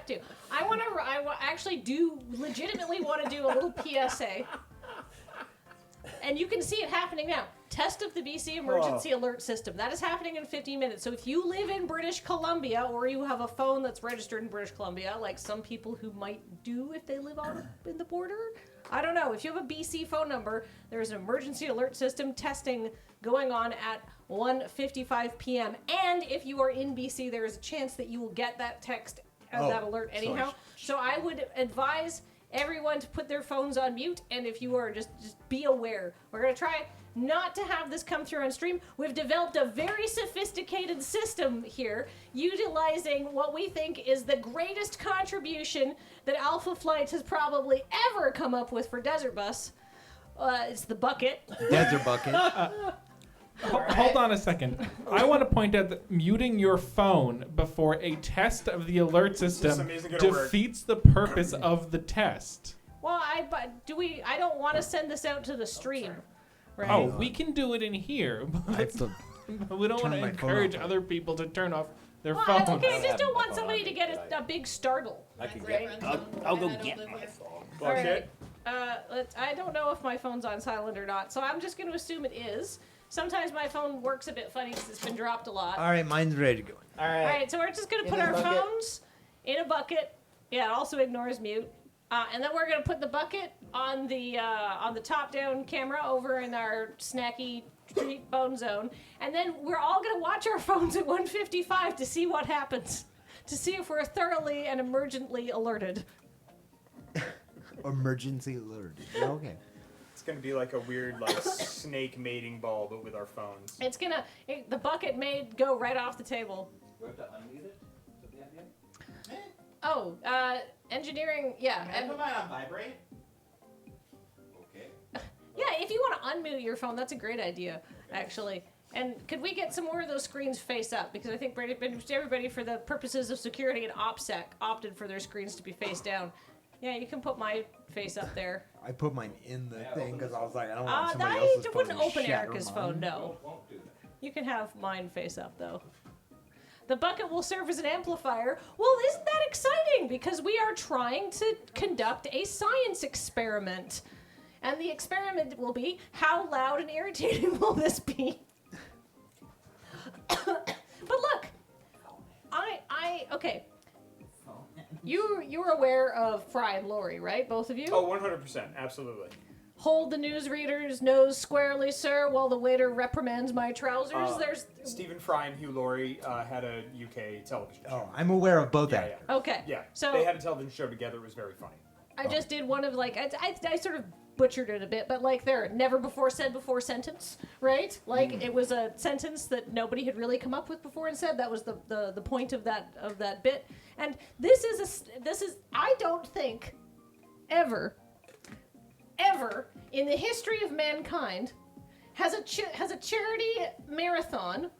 have to. I actually do legitimately want to do a little PSA. And you can see it happening now. Test of the BC emergency alert system. That is happening in 15 minutes. So if you live in British Columbia or you have a phone that's registered in British Columbia, like some people who might do if they live on in the border, I don't know. If you have a BC phone number, there's an emergency alert system testing going on at 1:55 p.m. And if you are in BC, there is a chance that you will get that text, that alert anyhow. So I would advise everyone to put their phones on mute, and if you are, just be aware. We're going to try not to have this come through on stream. We've developed a very sophisticated system here, utilizing what we think is the greatest contribution that Alpha Flight has probably ever come up with for Desert Bus. It's the bucket. Desert bucket. Hold on a second. I want to point out that muting your phone before a test of the alert system defeats the purpose of the test. Well, I don't want to send this out to the stream. Right? Oh, we can do it in here. But we don't want to encourage other people to turn off their phones. Okay, I just don't want somebody to get a big startle. I'll go get my phone. All right. I don't know if my phone's on silent or not, so I'm just going to assume it is. Sometimes my phone works a bit funny because it's been dropped a lot. All right, mine's ready to go. All right, so we're just going to put our phones in a bucket. Yeah, it also ignores mute. And then we're going to put the bucket on the top-down camera over in our snacky treat bone zone. And then we're all going to watch our phones at 1:55 to see what happens. To see if we're thoroughly and emergently alerted. Emergency alert. Okay. It's going to be like a weird snake mating ball, but with our phones. The bucket may go right off the table. We have to unmute it? Is that the idea? Oh, engineering, yeah. Can I put mine on vibrate? Okay. Yeah, if you want to unmute your phone, that's a great idea, actually. And could we get some more of those screens face up? Because I think everybody, for the purposes of security and OPSEC, opted for their screens to be face down. Yeah, you can put my face up there. I put mine in the thing because I was like, I don't want somebody else's phone to wouldn't open shatter Erica's mine. phone, no. Won't do that. You can have mine face up, though. The bucket will serve as an amplifier. Well, isn't that exciting? Because we are trying to conduct a science experiment. And the experiment will be, how loud and irritating will this be? But look, okay. You're aware of Fry and Laurie, right? Both of you? Oh, 100%. Absolutely. Hold the newsreader's nose squarely, sir, while the waiter reprimands my trousers. There's Stephen Fry and Hugh Laurie had a UK television show. Oh, I'm aware of both actors. Okay. Yeah. So they had a television show together. It was very funny. I just did one of I sort of butchered it a bit, but their never before said before sentence, right? It was a sentence that nobody had really come up with before and said. That was the point of that bit. And this is I don't think ever in the history of mankind has a charity marathon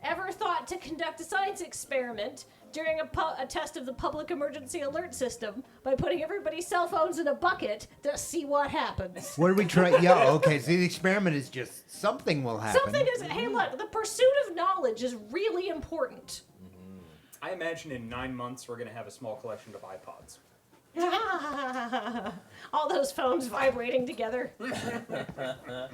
ever thought to conduct a science experiment during a test of the public emergency alert system by putting everybody's cell phones in a bucket to see what happens. What are we trying? Yeah, okay. So the experiment is just something will happen. Hey, look, the pursuit of knowledge is really important. I imagine in 9 months we're going to have a small collection of iPods. All those phones vibrating together. I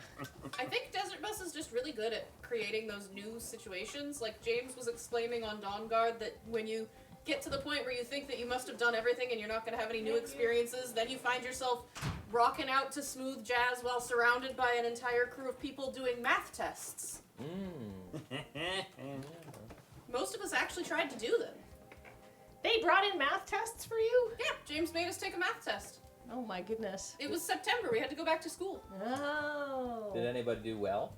think Desert Bus is just really good at creating those new situations. Like James was explaining on Dawn Guard that when you get to the point where you think that you must have done everything and you're not going to have any new experiences, then you find yourself rocking out to smooth jazz while surrounded by an entire crew of people doing math tests. Most of us actually tried to do them. They brought in math tests for you? Yeah, James made us take a math test. Oh my goodness. It was September. We had to go back to school. Oh. Did anybody do well?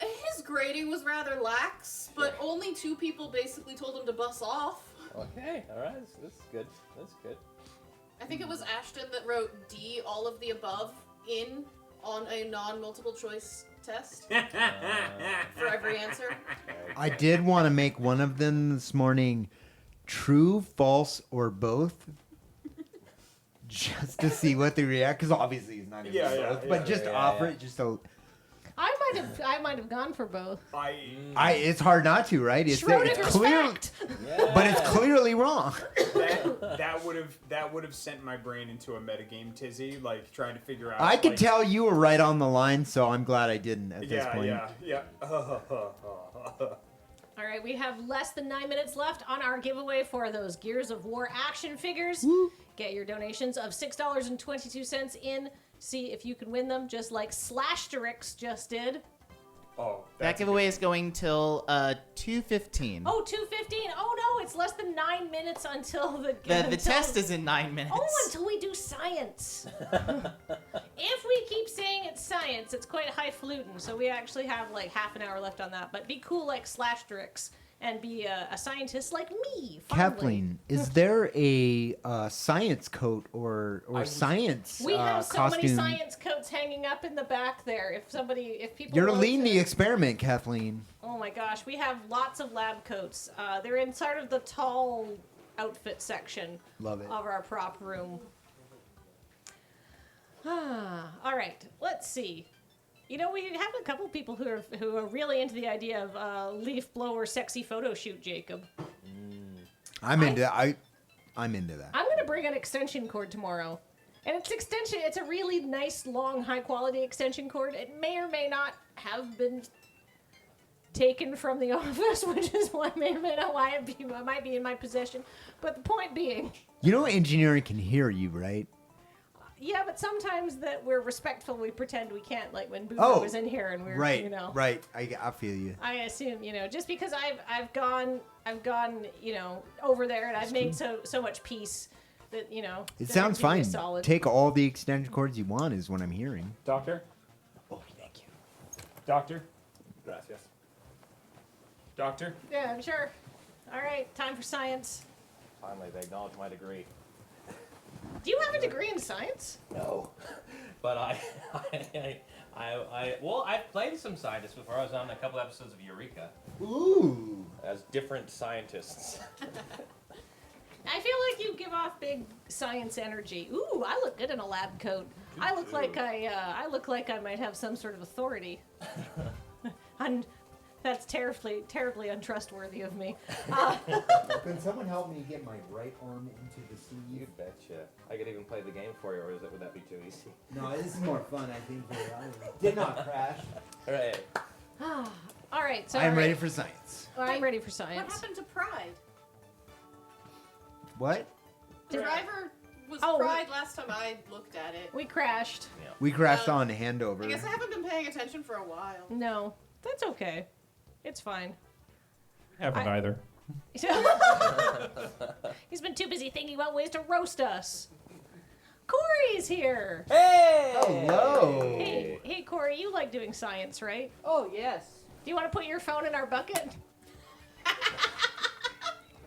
His grading was rather lax, but only 2 people basically told him to bus off. Okay, all right, that's good. That's good. I think it was Ashton that wrote D, all of the above, on a non-multiple choice test for every answer. I did want to make one of them this morning true, false, or both. Just to see what they react, because obviously he's not going to do both. But just offer it, just so. I might have gone for both. It's hard not to, right? It's clearly, fact. but it's clearly really wrong. That would have sent my brain into a metagame tizzy, like trying to figure out. I could like, tell you were right on the line, so I'm glad I didn't at this point. Yeah. All right, we have less than 9 minutes left on our giveaway for those Gears of War action figures. Get your donations of $6.22 in. See if you can win them, just like Slashterix just did. Oh, That giveaway is going till 2:15. Oh, 2:15. Oh no, it's less than 9 minutes until the The test is in 9 minutes. Oh, until we do science. If we keep saying it's science, it's quite highfalutin. So we actually have like half an hour left on that. But be cool like Slashterix and be a scientist like me. Finally. Kathleen, is there a science coat or science We have so costume? many science coats hanging up in the back there. If people You're want leading to- the experiment, Kathleen. Oh my gosh, we have lots of lab coats. They're in sort of the tall outfit section Love it. of our prop room. All right, let's see. You know, we have a couple people who are really into the idea of leaf blower sexy photo shoot, Jacob. I'm into that. I'm into that. I'm going to bring an extension cord tomorrow. And it's a really nice, long, high-quality extension cord. It may or may not have been taken from the office, which is why may or may not why it might be in my possession. But the point being... You know, engineering can hear you, right? Yeah, but sometimes that we're respectful, we pretend we can't. Like when Boo was in here and we were, right, you know. right. I feel you. I assume, you know, just because I've gone, you know, over there and I've made so much peace that, you know. It that sounds everything fine. is solid. Take all the extension cords you want, is what I'm hearing. Doctor. Oh, thank you. Doctor. Gracias. Doctor. Yeah, I'm sure. All right, time for science. Finally, they acknowledge my degree. Do you have a degree in science? No, but I've played some scientists before. I was on a couple episodes of Eureka Ooh. as different scientists. I feel like you give off big science energy. Ooh, I look good in a lab coat. I look like I might have some sort of authority. That's terribly untrustworthy of me. Can someone help me get my right arm into the You sleeve? betcha. I could even play the game for you, or would that be too easy? No, this is more fun, I think. Did not crash. All right. All right, so I'm ready for science. I'm ready for What science. happened to Pride? What? Driver was Oh, Pride last time I looked at it. We crashed. We crashed on handover. I guess I haven't been paying attention for a while. No, that's okay. It's fine. Haven't I- either. He's been too busy thinking about ways to roast us. Corey's here. Hey! Hello. Hey, Corey, you like doing science, right? Oh, yes. Do you want to put your phone in our bucket?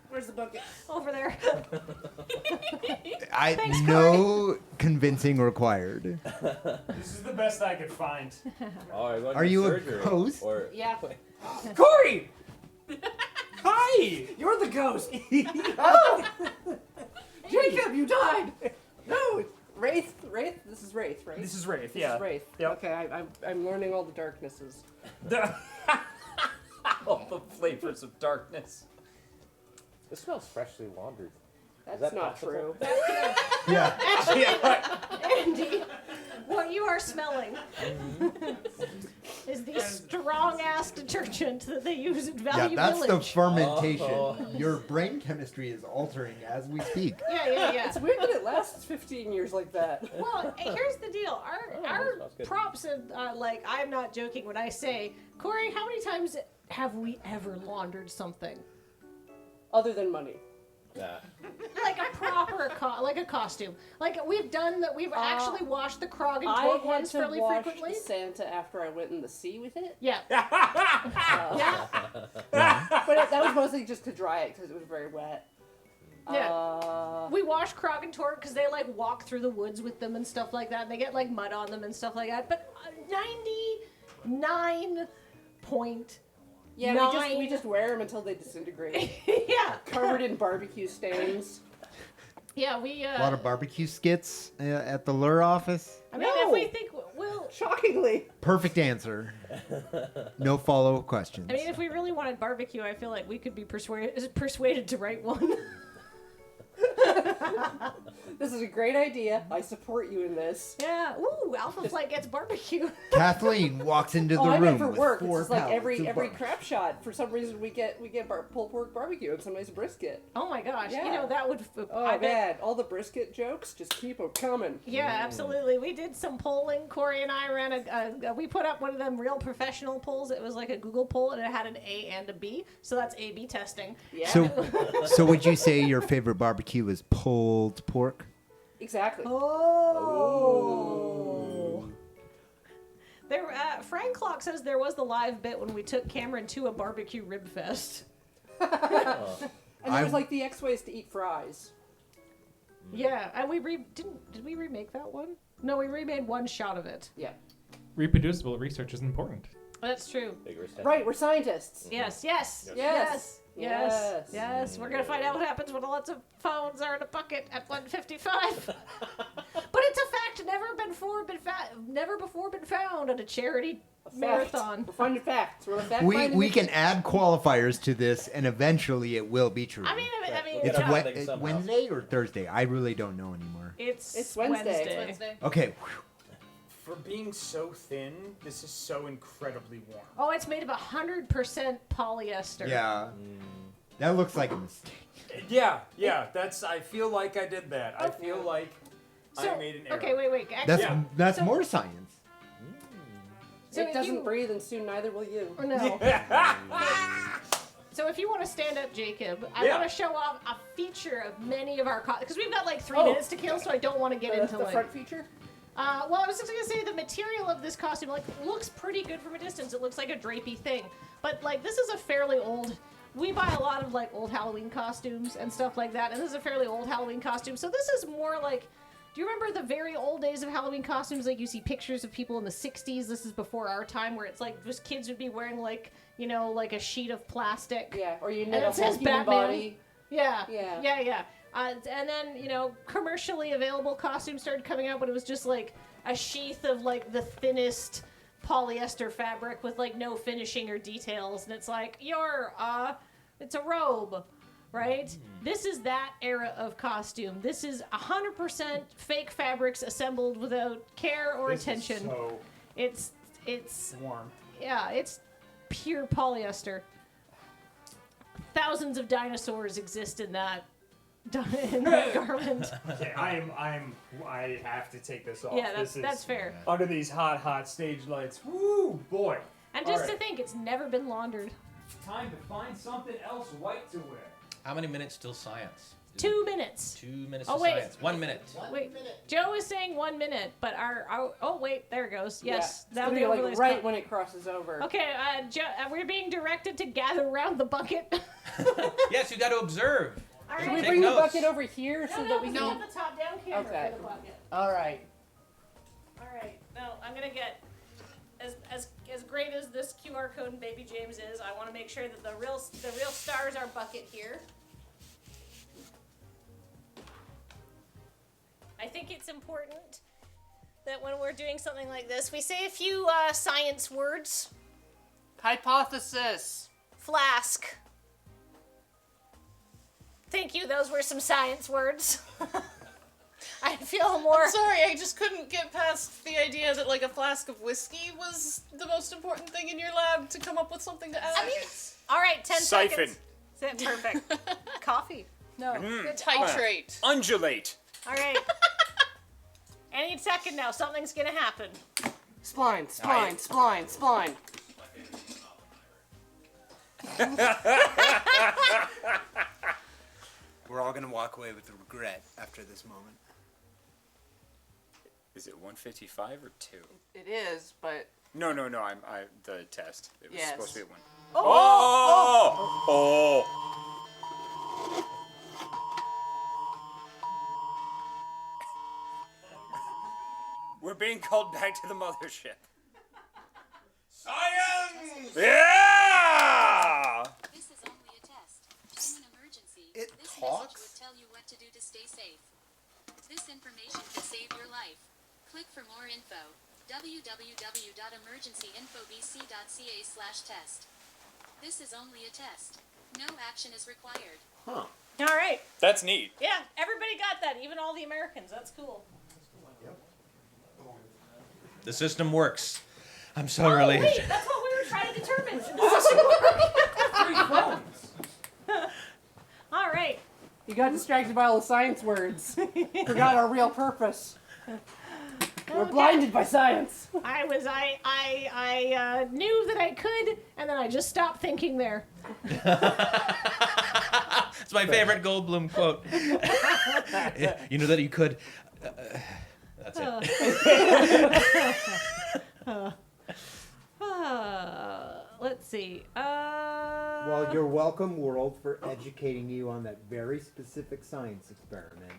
Where's the bucket? Over there. Thanks, No convincing required. This is the best I could find. Oh, Are you a ghost? Or Yeah. Corey. Hi. You're the ghost. Oh! Jacob, you died. No. Wraith. This is Wraith, right? This is Wraith. This Yeah. is Wraith. Yep. Okay, I'm learning all the darknesses. all the flavors of darkness. It smells freshly laundered. That's that not possible? true. Yeah. Andy, what you are smelling is the strong-ass detergent that they use in Yeah, Value that's the Village. fermentation. Oh. Your brain chemistry is altering as we speak. Yeah. It's weird that it lasts 15 years like that. Well, here's the deal. Our smells good. props, like, I'm not joking when I say, Corey, how many times have we ever laundered something? Other than money. Yeah. Like a proper, like a costume. Like we've done that. We've actually washed the Krog and I Torg had ones to fairly wash frequently. Santa after I went in the sea with it. Yeah. Yeah. But that was mostly just to dry it because it was very wet. Yeah. We wash Krog and Torg because they like walk through the woods with them and stuff like that. And they get like mud on them and stuff like that. But 99 Yeah, we just wear them until they disintegrate. yeah. Covered in barbecue stains. Yeah, we. A lot of barbecue skits at the lure office. I mean, No. if we think we'll. Shockingly. Perfect answer. No follow-up questions. I mean, if we really wanted barbecue, I feel like we could be persuaded to write one. This is a great idea. I support you in this. Yeah. Ooh, Alpha Flight gets barbecue. Kathleen walks into the I room meant for with work. 4 It's just like pallets every of barbecue. crap shot. For some reason, we get pulled pork barbecue and some nice brisket. Oh my gosh. Yeah. You know, that would... Oh I bet. man, all the brisket jokes, just keep them coming. Yeah, absolutely. We did some polling. Corey and I ran we put up one of them real professional polls. It was like a Google poll, and it had an A and a B. So that's A/B testing. Yeah, So would you say your favorite barbecue is pulled pork? exactly. Oh. There, Frank Clock says there was the live bit when we took Cameron to a barbecue rib fest. And there was like the X ways to eat fries. Yeah, and we did we remake that one? No, we remade one shot of it. Yeah. Reproducible research is important. That's true. Vigorous testing. Right, we're scientists. Yes. Yes. We're gonna find out what happens when lots of phones are in a bucket at 1:55. But it's a fact never before been found at a charity marathon. We're finding facts. We're a fact We finding can machine. add qualifiers to this, and eventually it will be true. I mean, it's Yeah. Wednesday or Thursday. I really don't know anymore. it's Wednesday. It's Wednesday. Okay. For being so thin, this is so incredibly warm. Oh, it's made of 100% polyester. Yeah. That looks like a mistake. Yeah. That's. I feel like I did that. I feel like So, I made an error. okay, wait. Actually, That's So- more science. so It if doesn't you- breathe, and soon neither will you. Or no. So if you want to stand up, Jacob, I Yeah. want to show off a feature of many of our because we've got like 3 Oh. minutes to kill, so I don't want to get into the like. front feature. Well, I was just gonna say the material of this costume looks pretty good from a distance. It looks like a drapey thing, but like this is a fairly old. We buy a lot of like old Halloween costumes and stuff like that, and this is a fairly old Halloween costume. So this is more like. Do you remember the very old days of Halloween costumes? Like you see pictures of people in the 60s. This is before our time, where it's like just kids would be wearing like like a sheet of plastic. Yeah, or you And knit it a says whole human Batman. body. Yeah. Yeah. And then, commercially available costumes started coming out, but it was just like a sheath of like the thinnest polyester fabric with like no finishing or details. And it's like, it's a robe, right? This is that era of costume. This is 100% fake fabrics assembled without care or This is attention. so It's warm. yeah, it's pure polyester. Thousands of dinosaurs exist in that garment. Okay, I have to take this off. Yeah, This is that's fair. under these hot stage lights. Woo, boy. And just All to right. think, it's never been laundered. Time to find something else white to wear. How many minutes till science? 2 minutes. 2 minutes Oh, to wait. science. 1 minute. Wait, Joe is saying 1 minute, but oh wait, there it goes. Yes, Yeah. that'll It's be gonna be overlays. like right when it crosses over. Okay, we're being directed to gather around the bucket. Yes, you got to observe. All Should we right. Take bring the notes. bucket over here so that we we can? have the top-down camera Okay. for the bucket. All right. All right, now I'm gonna get as great as this QR code and Baby James is. I want to make sure that the real stars are bucket here. I think it's important that when we're doing something like this, we say a few science words. Hypothesis. Flask. Thank you. Those were some science words. I feel more. Sorry, I just couldn't get past the idea that like a flask of whiskey was the most important thing in your lab to come up with something to add. All right, 10 Siphon. seconds. Perfect. Coffee. No. Titrate. Undulate. All right. Any second now, something's gonna happen. Spline. Spline. We're all gonna walk away with regret after this moment. Is it 155 or 2? It is, but No. I'm the test. It was Yes. supposed to be at 1. Oh! Oh! We're being called back to the mothership. Science! Yeah! This is only a test. In an emergency, It this talks? message would tell you what to do to stay safe. This information could save your life. Click for more info. www.emergencyinfobc.ca/test. This is only a test. No action is required. Huh. All right. That's neat. Yeah, everybody got get that. Even all the Americans. That's cool. The system works. I'm so Oh, relieved. wait, that's what we were trying to determine. All right. You got distracted by all the science words. Forgot our real purpose. We're blinded by science. I knew that I could, and then I just stopped thinking there. It's my favorite Goldblum quote. You know that you could. That's it. Let's see. Well, you're welcome, world, for educating you on that very specific science experiment.